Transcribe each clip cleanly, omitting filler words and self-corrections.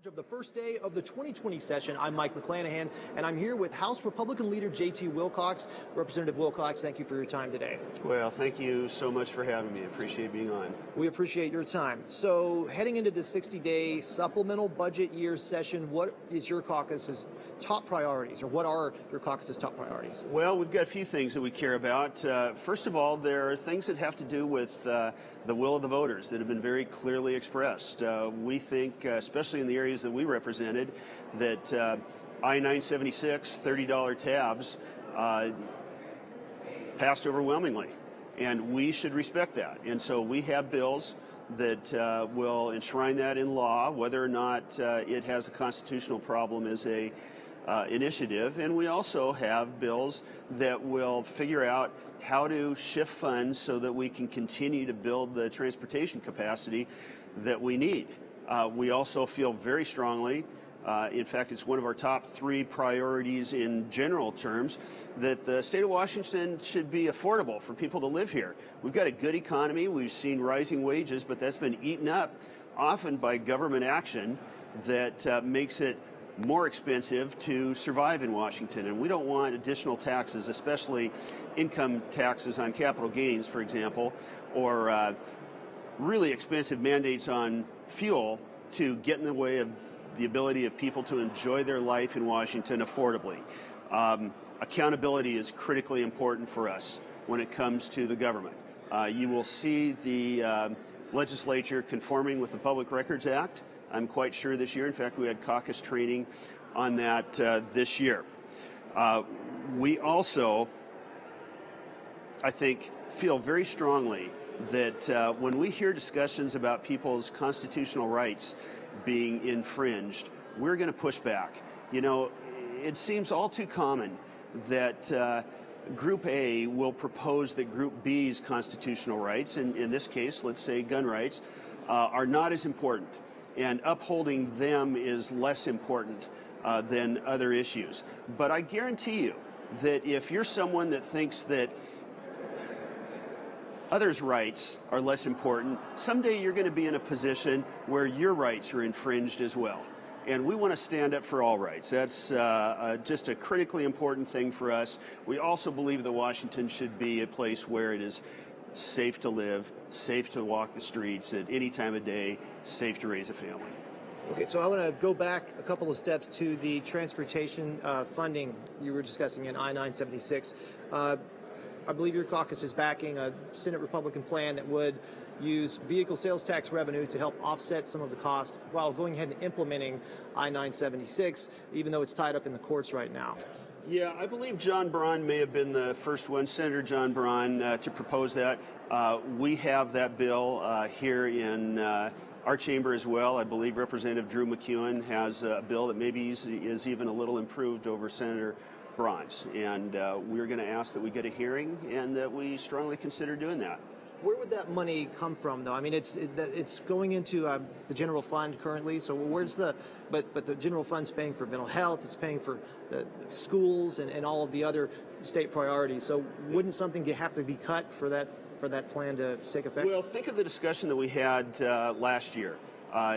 Of the first day of the 2020 session, I'm Mike McClanahan, and I'm here with House Republican Leader J.T. Wilcox. Representative Wilcox, thank you for your time today. Well, thank you so much for having me. I appreciate being on. We appreciate your time. So, heading into the 60-day supplemental budget year session, what is your caucus's top priorities, or what are your caucus's top priorities? Well, we've got a few things that we care about. First of all, there are things that have to do with the will of the voters that have been very clearly expressed. We think, especially in the areas that we represented, that I-976 $30 tabs passed overwhelmingly, and we should respect that. And so we have bills that will enshrine that in law, whether or not it has a constitutional problem as a initiative. And we also have bills that will figure out how to shift funds so that we can continue to build the transportation capacity that we need. We also feel very strongly, in fact, it's one of our top three priorities in general terms, that the state of Washington should be affordable for people to live here. We've got a good economy. We've seen rising wages, but that's been eaten up often by government action that makes it more expensive to survive in Washington. And we don't want additional taxes, especially income taxes on capital gains, for example, or really expensive mandates on fuel to get in the way of the ability of people to enjoy their life in Washington affordably. Accountability is critically important for us when it comes to the government. You will see the legislature conforming with the Public Records Act, I'm quite sure, this year. In fact, we had caucus training on that this year. We also, I think, feel very strongly that when we hear discussions about people's constitutional rights being infringed, we're going to push back. You know, it seems all too common that Group A will propose that Group B's constitutional rights, and in this case, let's say gun rights, are not as important, and upholding them is less important than other issues. But I guarantee you that if you're someone that thinks that others' rights are less important, someday you're going to be in a position where your rights are infringed as well. And we want to stand up for all rights. That's just a critically important thing for us. We also believe that Washington should be a place where it is safe to live, safe to walk the streets at any time of day, safe to raise a family. Okay, so I want to go back a couple of steps to the transportation funding you were discussing in I-976. I believe your caucus is backing a Senate Republican plan that would use vehicle sales tax revenue to help offset some of the cost while going ahead and implementing I-976, even though it's tied up in the courts right now. Yeah, I believe John Braun may have been the first one, Senator John Braun, to propose that. We have that bill here in our chamber as well. I believe Representative Drew McEwen has a bill that maybe is even a little improved over Senator Braun's. And we're going to ask that we get a hearing and that we strongly consider doing that. Where would that money come from, though? I mean, it's going into the general fund currently. So where's but the general fund's paying for mental health. It's paying for the schools and all of the other state priorities. So wouldn't something have to be cut for that plan to take effect? Well, think of the discussion that we had last year.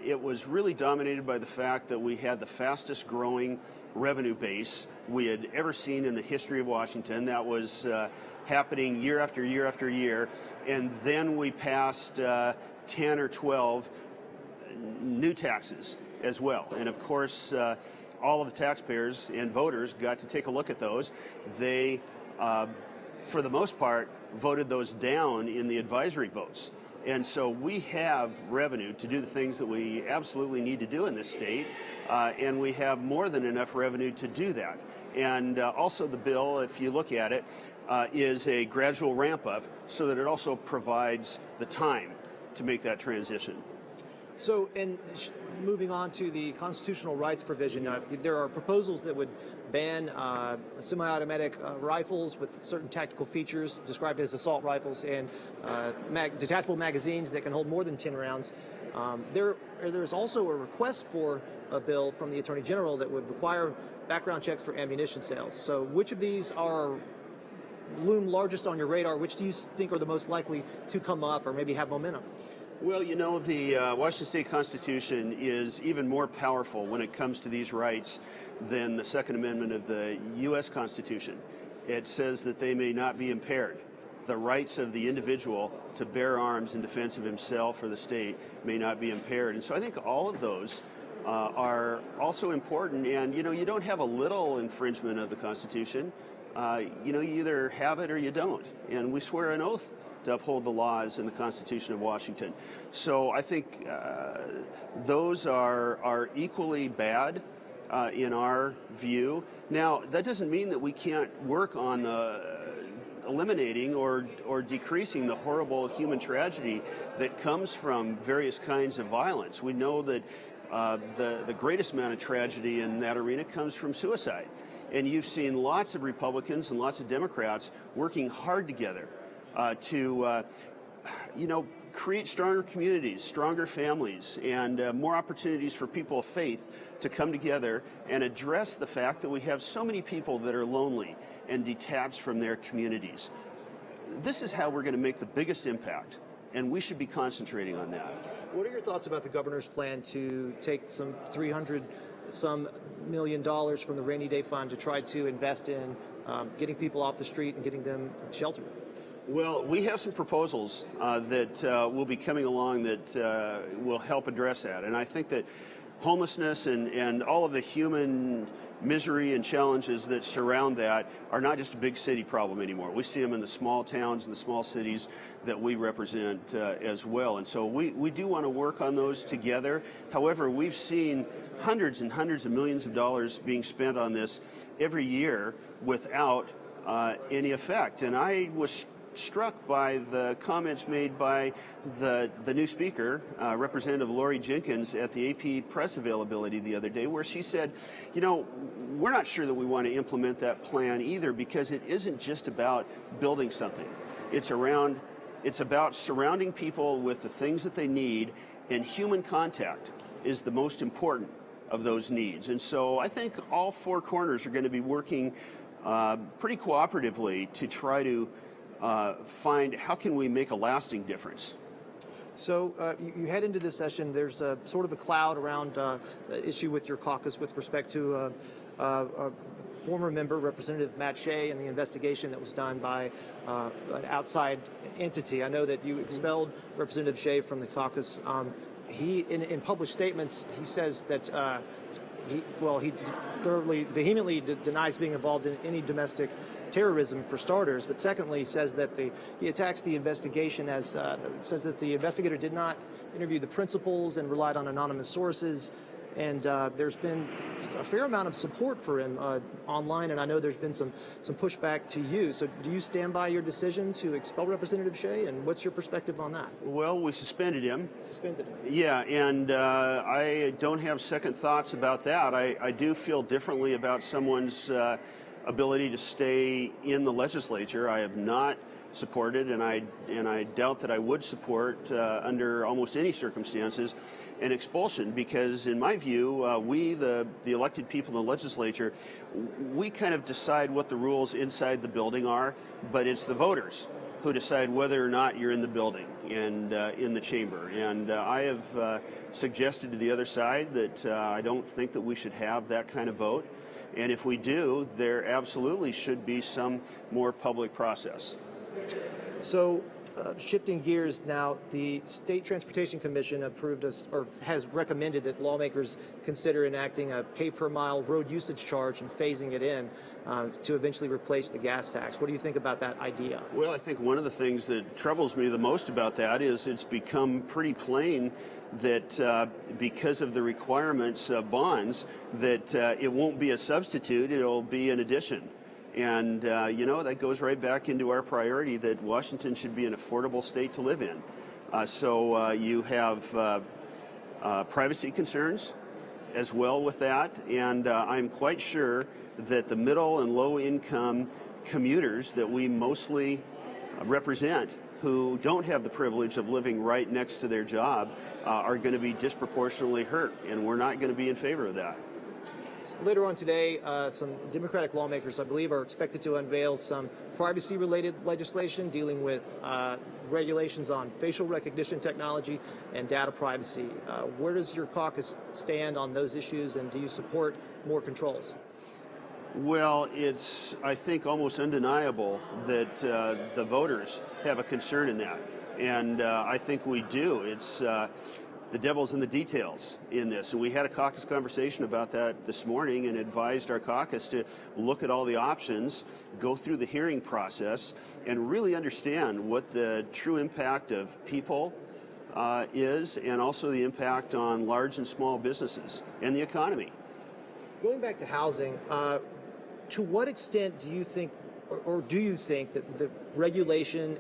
It was really dominated by the fact that we had the fastest growing revenue base we had ever seen in the history of Washington. That was happening year after year after year. And then we passed 10 or 12 new taxes as well. And of course, all of the taxpayers and voters got to take a look at those. They, for the most part, voted those down in the advisory votes. And so we have revenue to do the things that we absolutely need to do in this state, and we have more than enough revenue to do that. And also the bill, if you look at it, is a gradual ramp up so that it also provides the time to make that transition. So, and moving on to the constitutional rights provision, there are proposals that would ban semi-automatic rifles with certain tactical features described as assault rifles and detachable magazines that can hold more than 10 rounds. There's also a request for a bill from the Attorney General that would require background checks for ammunition sales. So which of these loom largest on your radar? Which do you think are the most likely to come up or maybe have momentum? Well, you know, the Washington State Constitution is even more powerful when it comes to these rights than the Second Amendment of the U.S. Constitution. It says that they may not be impaired. The rights of the individual to bear arms in defense of himself or the state may not be impaired. And so I think all of those are also important. And, you know, you don't have a little infringement of the Constitution. You know, you either have it or you don't. And we swear an oath to uphold the laws in the Constitution of Washington. So I think those are equally bad in our view. Now, that doesn't mean that we can't work on eliminating or decreasing the horrible human tragedy that comes from various kinds of violence. We know that the greatest amount of tragedy in that arena comes from suicide. And you've seen lots of Republicans and lots of Democrats working hard together to create stronger communities, stronger families, and more opportunities for people of faith to come together and address the fact that we have so many people that are lonely and detached from their communities. This is how we're going to make the biggest impact, and we should be concentrating on that. What are your thoughts about the governor's plan to take some $300 million from the rainy day fund to try to invest in getting people off the street and getting them shelter? Well, we have some proposals that will be coming along that will help address that. And I think that homelessness and all of the human misery and challenges that surround that are not just a big city problem anymore. We see them in the small towns and the small cities that we represent as well. And so we do want to work on those together. However, we've seen hundreds and hundreds of millions of dollars being spent on this every year without any effect. And I was struck by the comments made by the new speaker, Representative Lori Jenkins, at the AP press availability the other day, where she said, you know, we're not sure that we want to implement that plan either, because it isn't just about building something. It's about surrounding people with the things that they need, and human contact is the most important of those needs. And so I think all four corners are going to be working pretty cooperatively to try to find how can we make a lasting difference. So you head into this session, there's a sort of a cloud around the issue with your caucus with respect to former member, Representative Matt Shea, and the investigation that was done by an outside entity. I know that you expelled Representative Shea from the caucus. He, in published statements, he says that he vehemently denies being involved in any domestic terrorism, for starters, but secondly says that he attacks the investigation as says that the investigator did not interview the principals and relied on anonymous sources. And there's been a fair amount of support for him online, and I know there's been some pushback to you. So do you stand by your decision to expel Representative Shea, and what's your perspective on that? Well, we suspended him. Suspended him. Yeah, and I don't have second thoughts about that. I do feel differently about someone's ability to stay in the legislature. I have not supported, and I doubt that I would support under almost any circumstances an expulsion, because in my view, we, the elected people in the legislature, we kind of decide what the rules inside the building are, but it's the voters who decide whether or not you're in the building and in the chamber. And I have suggested to the other side that I don't think that we should have that kind of vote. And if we do, there absolutely should be some more public process. So, shifting gears now, the State Transportation Commission has recommended that lawmakers consider enacting a pay-per-mile road usage charge and phasing it in to eventually replace the gas tax. What do you think about that idea? Well, I think one of the things that troubles me the most about that is it's become pretty plain that because of the requirements of bonds, that it won't be a substitute, it'll be an addition. And, that goes right back into our priority that Washington should be an affordable state to live in. So you have privacy concerns as well with that. And I'm quite sure that the middle and low income commuters that we mostly represent, who don't have the privilege of living right next to their job, are going to be disproportionately hurt. And we're not going to be in favor of that. Later on today, some Democratic lawmakers, I believe, are expected to unveil some privacy-related legislation dealing with regulations on facial recognition technology and data privacy. Where does your caucus stand on those issues, and do you support more controls? Well, it's, I think, almost undeniable that the voters have a concern in that. And I think we do. It's the devil's in the details in this. And we had a caucus conversation about that this morning and advised our caucus to look at all the options, go through the hearing process, and really understand what the true impact of people is, and also the impact on large and small businesses and the economy. Going back to housing, to what extent do you think, or do you think that the regulation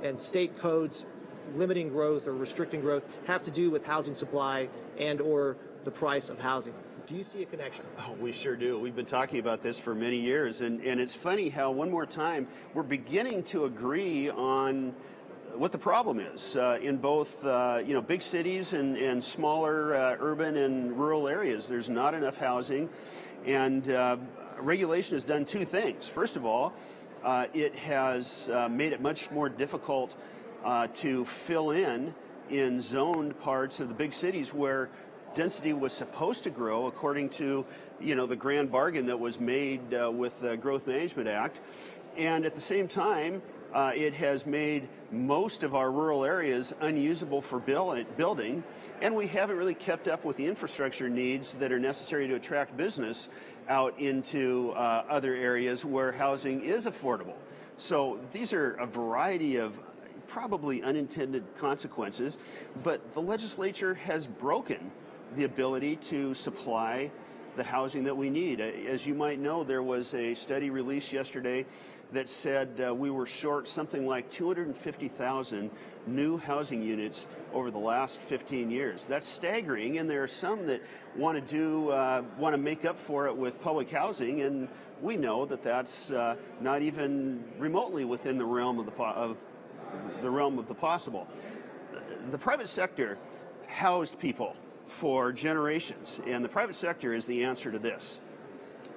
and state codes limiting growth or restricting growth have to do with housing supply and or the price of housing? Do you see a connection? Oh, we sure do. We've been talking about this for many years, and it's funny how one more time we're beginning to agree on what the problem is in both big cities and smaller urban and rural areas. There's not enough housing, and regulation has done two things. First of all, it has made it much more difficult to fill in zoned parts of the big cities where density was supposed to grow according to the grand bargain that was made with the Growth Management Act. And at the same time, it has made most of our rural areas unusable for building, and we haven't really kept up with the infrastructure needs that are necessary to attract business out into other areas where housing is affordable. So these are a variety of probably unintended consequences, but the legislature has broken the ability to supply the housing that we need. As you might know, there was a study released yesterday that said we were short something like 250,000 new housing units over the last 15 years. That's staggering, and there are some that want to make up for it with public housing, and we know that that's not even remotely within the realm of the possible. The private sector housed people for generations, and the private sector is the answer to this.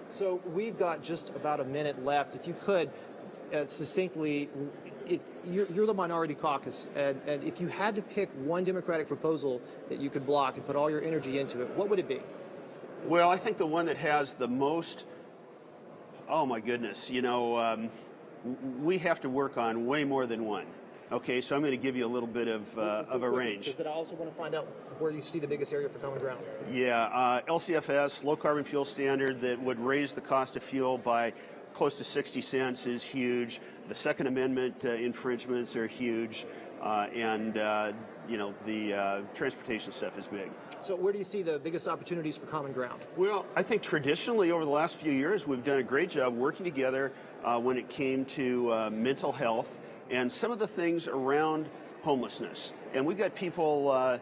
So we've got just about a minute left. If you could, succinctly, if you're the minority caucus, and if you had to pick one Democratic proposal that you could block and put all your energy into it, what would it be? Well, I think the one that has the most, oh my goodness, we have to work on way more than one. Okay, so I'm going to give you a little bit of a range. Because I also want to find out where you see the biggest area for common ground. Yeah, LCFS, low carbon fuel standard, that would raise the cost of fuel by close to 60 cents is huge. The Second Amendment infringements are huge, and the transportation stuff is big. So where do you see the biggest opportunities for common ground? Well, I think traditionally over the last few years we've done a great job working together when it came to mental health and some of the things around homelessness. And we've got people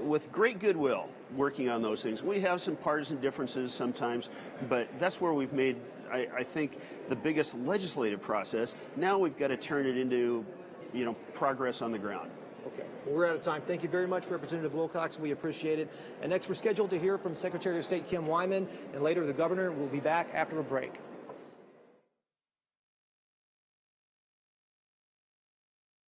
with great goodwill working on those things. We have some partisan differences sometimes, but that's where we've made, I think, the biggest legislative process. Now we've got to turn it into, progress on the ground. Okay, well, we're out of time. Thank you very much, Representative Wilcox. We appreciate it. And next, we're scheduled to hear from Secretary of State Kim Wyman, and later the governor will be back after a break.